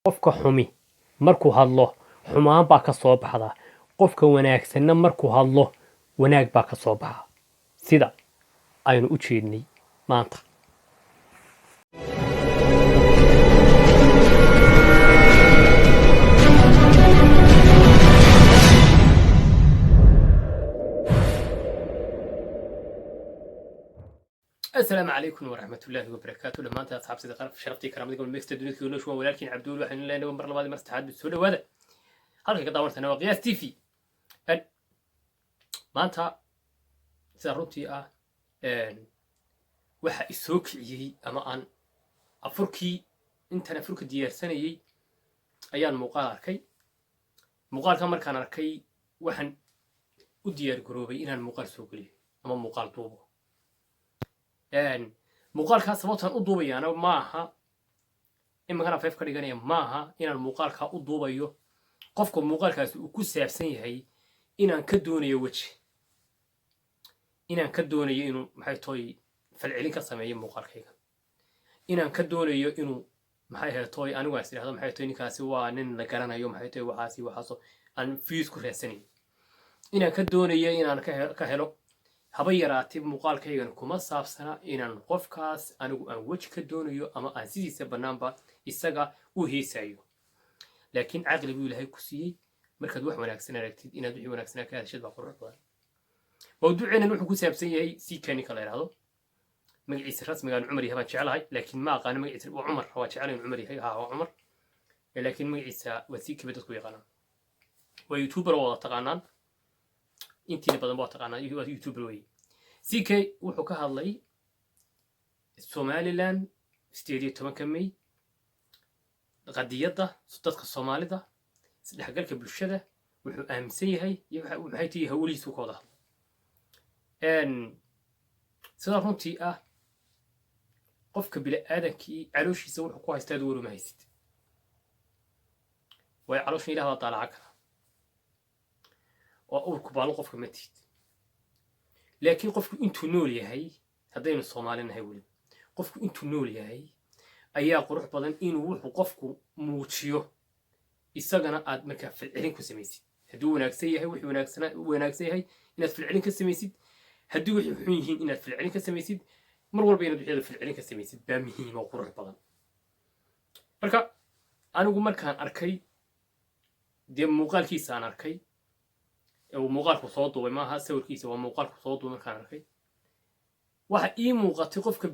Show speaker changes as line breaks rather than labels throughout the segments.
qofka xumi markuu hadlo xumaan baa ka soo baxda, qofka wanaagsanna markuu hadlo wanaag baa ka soo baxa, sida aynu u jeednay maanta. السلام عليكم ورحمة الله وبركاته. لما أنت أصحاب سيدي قرف شرفتي كرامتكم الميكس تدوني كيلو شو ولكن عبدول وحن الله نوم مرة بعد مرستحاد بالسودة وهذا هذا كده ورثنا وقياس تيفي ما أنت سرتي waxa isoo kiciyay ama aan afurkii intaan afurka diyaarsanayay ayaan muuqaal arkay. muuqaalka markaan arkay waxaan u diyaar garoobay inaan muuqaal soo geliyo ama muuqaal duubo. muuqaalkaas sababtaan u duubayaana ma aha in magana feef ka dhiganaya, ma aha inaan muuqaalka u duubayo qofka muuqaalkaasi uu ku saabsan yahay inaan ka doonayo waji, inaan ka doonayo inuu maxay tahay falcelin ka sameeyo muuqaalkayga, inaan ka doonayo inuu maxay tahay anigu aan isiraahdo maxay tahay ninkaasi waa nin la garanayo, maxay tahay waxaasoo aan views ku raadsanay, inaan ka doonayo inaan ka helo haba yaraatee muuqaalkaygan kuma saabsana inaan qofkaas anigu aan waji ka doonayo ama aan sidiisa bannaanba isaga u heesayo. laakiin caqli buu ilaahay ku siiyey, markaad wax wanaagsan aragtid inaad wixii wanaagsanaa ka hadashid baa qurux badan. mawduuceenan wuxuu ku saabsan yahay CK-ninka la yidhaahdo. magaciisa rasmiga aan cumar yahay baan jeclahay, laakiin ma aqaano magaciisa waa cumar. waa jeclahay cumar yahay, waa cumar, laakiin magaciisa waa CK ba dadku yaqaanaan. waa youtuber wada taqaanaan, intiina badan baa taqaanaan, waa youtuber weeye. CK wuxuu ka hadlay Somaliland 18 May, qadiyadda dadka Soomaalida, isdhexgalka bulshada, wuxuu aaminsan yahay iyo maxay tahay hawlihiisu ka wada hadlay. sida runtii ah qofka bini'aadankii calooshiisa wuxuu ku haystaa aad waruma haysid, way caloosha ilaah baa daalaca kara oo uurku baalo qofka ma tiid. laakiin qofku intuu nool yahay, haddaynu Soomaali nahay weliba, qofku intuu nool yahay ayaa qurux badan inuu wuxuu qofku muujiyo isagana aad markaa falcelin ku samaysid. hadduu wanaagsan yahay wixii wanaagsan yahay inaad falcelin ka samaysid, haddii wixii xun yihiin inaad falcelin ka samaysid, mar walba inaad wixii falcelin ka samaysid baa muhiim oo qurux badan. marka anigu markaan arkay dee muuqaalkiisa aan arkay, oo muuqaalku soo duubay maaha sawirkiisa, waa muuqaalku soo duubay markaan arkay, waxa ii muuqatay qofka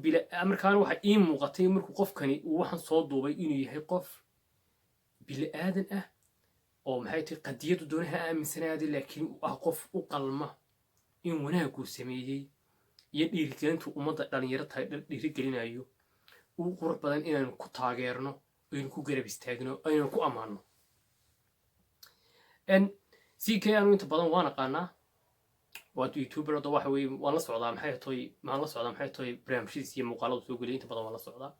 markaan waxa ii muuqatay markuu qofkani uu waxaan soo duubay inuu yahay qof bini'aadan ah oo maxay tahay qadiyadu doonaha aaminsanaada, laakiin uu ah qof u qalma in wanaaguu sameeyey iyo dhiirigelintu ummadda dhalinyaro tahay dhiirigelinayo uu qurux badan inaanu ku taageerno, aynu ku garab istaagno, aynu ku ammaano. CK anu inta badan waan aqaanaa, waa youtuber hadda waxa weeye waan la socdaa maxay tahay barnaamijyadiisa iyo muuqaaladu soo geliyay, inta badan waan la socdaa.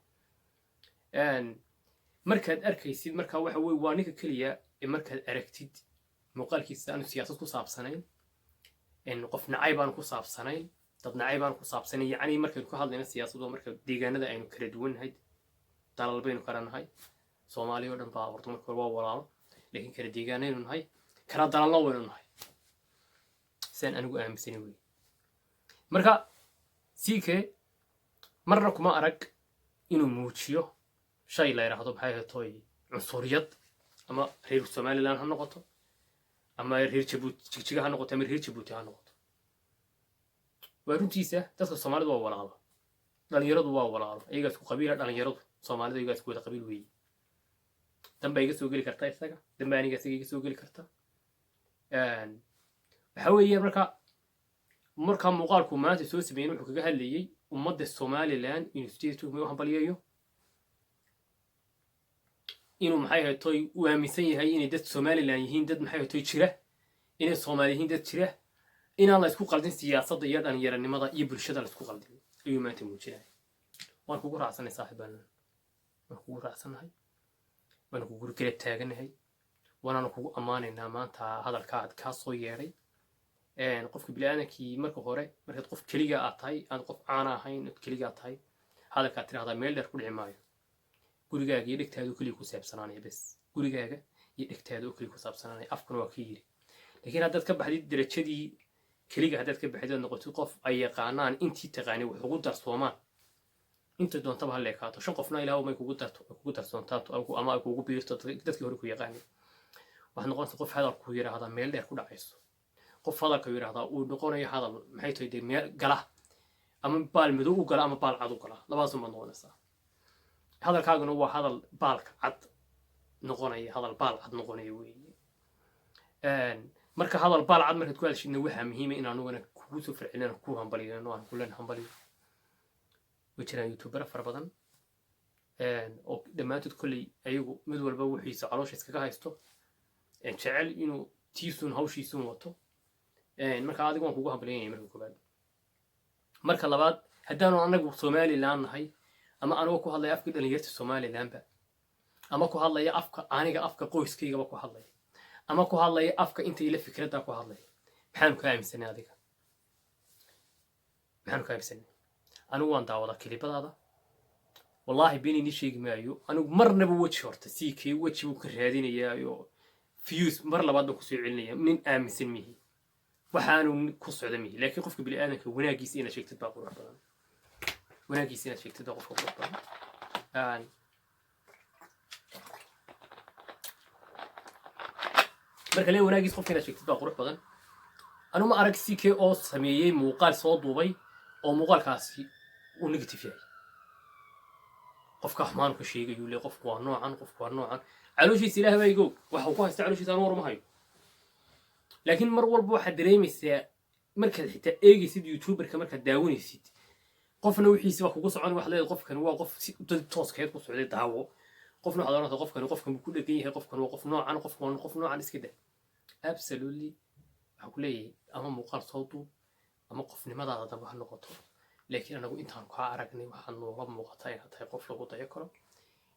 markaad arkaysid markaa waxa weeye waa ninka keliya ee markaad aragtid muuqaalkiisa aanu siyaasad ku saabsanayn, qof nacay baan ku saabsanayn, dad nacay baan ku saabsanayn. yacni markaynu ka hadlayno siyaasadda marka deegaanada aynu kala duwannahay, dalal baynu kala nahay, Soomaaliya oo dhan baa horta marka hore waa walaalo, laakiin kala deegaanaynu nahay, kala dalalna waynu nahay, saan anigu aaminsani wey. marka CK marna kuma arag inuu muujiyo shay la yidhaahdo maxay tahay cunsuriyad, ama reer Somaliland ha noqoto, ama reer Jabuuti jigjiga ha noqoto, ama reer Jabuuti ha noqoto. waa runtiisa dadka Soomaalidu waa walaalo, dhalinyaradu waa walaalo, iyaga isku qabiila, dhalinyaradu Soomaalida iyaga isku wada qabiil weeye. danba iga soo geli karta isaga, danba aniga isaga iga soo geli karta. waxa weeye markaa muuqaalku maanta soo sameeyay wuxuu kaga hadlayay ummadda Somaliland inuu 18 May u hambaliyayo, inuu maxay tahay u aaminsan yahay inay dad Somaliland yihiin, dad maxay tahay jira, inay Soomaali yihiin dad jira, inaan la isku qaldin siyaasadda iyo dhalinyaranimada iyo bulshada la isku qaldin ayuu maanta muujinaya. waan kugu raacsanahay saaxiibaan, waan kugu raacsanahay, waan kugu garab taaganahay, waana kugu ammaanaynaa maanta hadalkaad ka soo yeeray. qofka bini'aadankii marka hore markaad qof keliga aad tahay, aan qof caan ahayn, keliga tahay, hadalkaad tiraahdaa meel dheer ku dhici maayo. gurigaaga iyo dhegtaada kaliya ku saabsanaanaya bes gurigaaga iyo dhegtaada kaliya ku saabsanaanaya afkuna waa ka yiri laakiin haddaad ka baxdid darajadii keliga haddaad ka baxdid ood noqotid qof ay yaqaanaan intii taqaanay wax ugu darsoomaan inta doontaba ha leekaato 5 qofna ilaahu may kugu darsoontaa ama ay kugu biirto dadkii hore ku yaqaanay waxaad noqonaysaa qof hadalku yiraahdaa meel dheer ku dhacayso qof hadalka yiraahdaa uu noqonayo hadal maxay tahay meel gala ama baal madow u gala ama baal cad u gala labadaas ma noqonaysaa hadalkaaguna waa hadal baalka cad noqonaya hadal baal cad noqonaya weeye marka hadal baal cad markaad ku hadashidna waxa muhiim ah in aanu kugu soo fircinaan ku hambaliyano aan kulan hambaliyo wajiraan youtuber fara badan oo dhamaantood kulli ayagu mid walba wixiisa caloosha iskaga haysto jecel inuu tiisun hawshiisun wato marka adigu waan kugu hambaliyay marka koobaad marka labaad haddaanu anagu Somaliland nahay ama anagu ku hadlay afka dhalinyarta Somaliland ama ku hadlay aniga afka qoyskayga ku hadlay ama ku hadlay afka inta ila fikradda ku hadlay maxaan ku aaminsanay adiga maxaan ku aaminsanay anigu waan daawada kilibadaada wallahi beenini sheegi maayo anigu marnaba waji horta siikay waji uu ka raadinayaa views mar labaad ku soo celinaya nin aaminsan mihi waxaanu ku socda mihi laakiin qofka bili aadanka wanaagiisa ina sheegtid baa qurux badan wanaagiisa ina sheegtid qofka qurux badan marka leen wanaagiisa qofka ina sheegtid baa qurux badan anu ma arag siikay oo sameeyay muuqaal soo duubay oo muuqaalkaasi uu negative yahay qofka xmaan ku sheegayo leey qofku waa noocan calooshiisa ilaahay baa igo waxa uu ku haystaa calooshiisa aan warmahayo laakiin mar walba waxa dareemaysaa markaad xitaa eegaysid youtuberka markaad daawanaysid qofna wixiisa waa kugu socon wax leeyahay qofkan waa qof si dad tooskeed ku socday daawo qofna waxa doontaa qofkan ku dhagan yahay qofkan waa qof noocan iska daa absolutely waxa ku leeyahay ama muuqaal soo duub ama qofnimadaada daba ha noqoto laakiin anagu intaan ka aragnay waxaan nooga muuqataa inaad tahay qof lagu dayo karo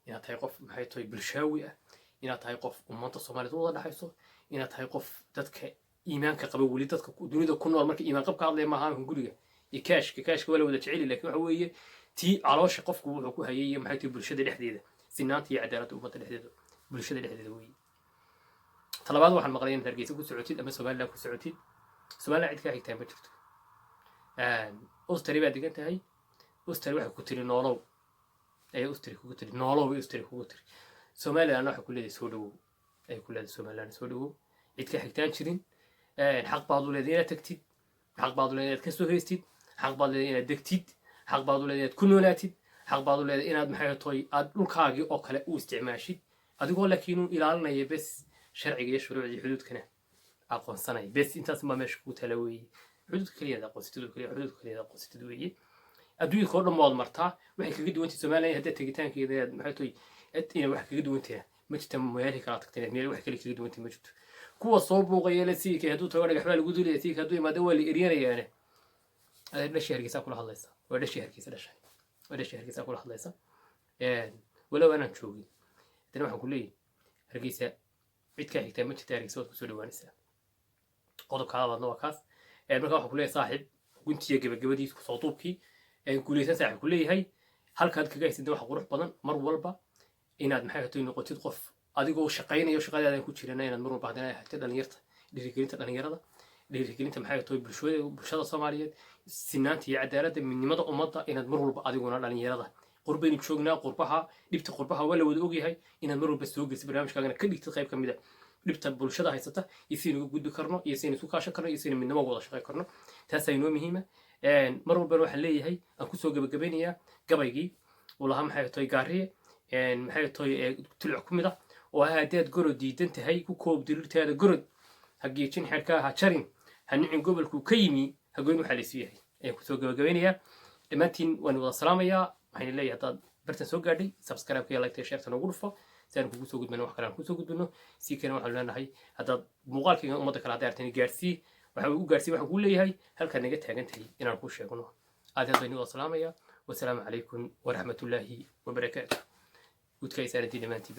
inaad tahay qof maxay tahay bulshaawi ah inaad tahay qof ummadda Soomaaliyeed wada dhaxayso inaad tahay qof dadka iimaanka qaba wali dadka dunida ku nool marka iimaan qabka hadlay ma ahaan guriga iyo kaashka wala wada jecel laakiin waxa weeye tii caloosha qofku wuxuu ku hayay maxay tahay bulshada dhexdeeda sinaanta iyo cadaaladda ummadda dhexdeeda bulshada dhexdeeda weeye talabaad waxaan maqlay in Hargeysa ku socotid ama Soomaaliland ku socotid Soomaaliland cid ka xigtaa ma jirto أستري بعد كنت هاي أستري واحد كتير نولو أي أستري كتير نولو أستري كتير سومالي أنا حكوا لي سولو أي كل هذا سومالي أنا سولو إتك حكتان شرين حق بعض الذين تكتيد حق بعض الذين تكسو هيستيد حق بعض الذين دكتيد حق بعض الذين تكونوا لاتيد حق بعض الذين أد محيط طوي أد لكاجي أكله واستعماشيد أقول لك إنه إلى أن يبس شرعي شروع الحدود كنا أقوى سنة بس أنت ما مشكو تلوي حدود كلية ذا قصتي حدود كلية ذا قصتي دوية أدوية كورنا مواد مرتا وحكي قد وانت سومالي هدا تجتان كذا محيطي إنه وحكي قد وانت ما تتم ميالي كراتك تاني ميالي وحكي لك قد وانت مجد كوا صوب وغير سيك هدو تورق حبال قدو لي سيك هدو ما دول إريانا يعني هذا لا شيء هرجيس أقول الله يسا ولا شيء هرجيس أقول الله يسا ولو أنا نشوفي تنو حكوا لي هرجيس عيد كاهي تامج تاريخ صوت كسولي وانسا قدو كهذا نوكاس marka waxa ku leeyahay saaxib guntiga gabagabadiisa ku soo duubkii guuleysan saaxib ku leeyahay halkaad kaga haysid wax qurux badan mar walba inaad maxay tahay noqotid qof adigoo shaqaynayo shaqadaada ku jirana inaad mar walba hadana hay'ad dhalinyarta dhiirigelinta maxay tahay bulshada Soomaaliyeed sinaanta iyo cadaaladda midnimada ummadda inaad mar walba adiguna dhalinyarada qurbayni joognaa qurbaha dhibta qurbaha wala wada ogyahay inaad mar walba soo gelisid barnaamijkaaga ka dhigtid qayb kamid ah dhibta bulshada haysata isiin ugu gudbi karno iyo isiin isku kaashan karno iyo isiin midnimo wada shaqay karno taas ay noo muhiima mar walba waxaan leeyahay aan ku soo gabagabeynayaa gabaygii walaha maxay tahay gaariye maxay tahay tuluc kumida oo haadeed gorod diidan tahay ku koob dirirteeda gorod hageejin xirka ha jarin hanicin gobolku ka yimi hagoyn waxa la isyahay ayaan ku soo gabagabeynayaa dhamaantiin waan wada salaamayaa waxaan leeyahay hadaad bartan soo gaadhay subscribe iyo like share tan ugu dhufo سان كوكو سو غدمنا wax kale aan ku soo gudbino si kale waxaan leenahay hadaad muuqaalkayga umada kala daartay gaarsii waxa uu gaarsii waxa uu leeyahay halka naga taagan tahay inaan ku sheegno aad ayaan u salaamaya wa salaamu calaykum wa rahmatullaahi wa barakaatuh ودكاي سنتي دمانتي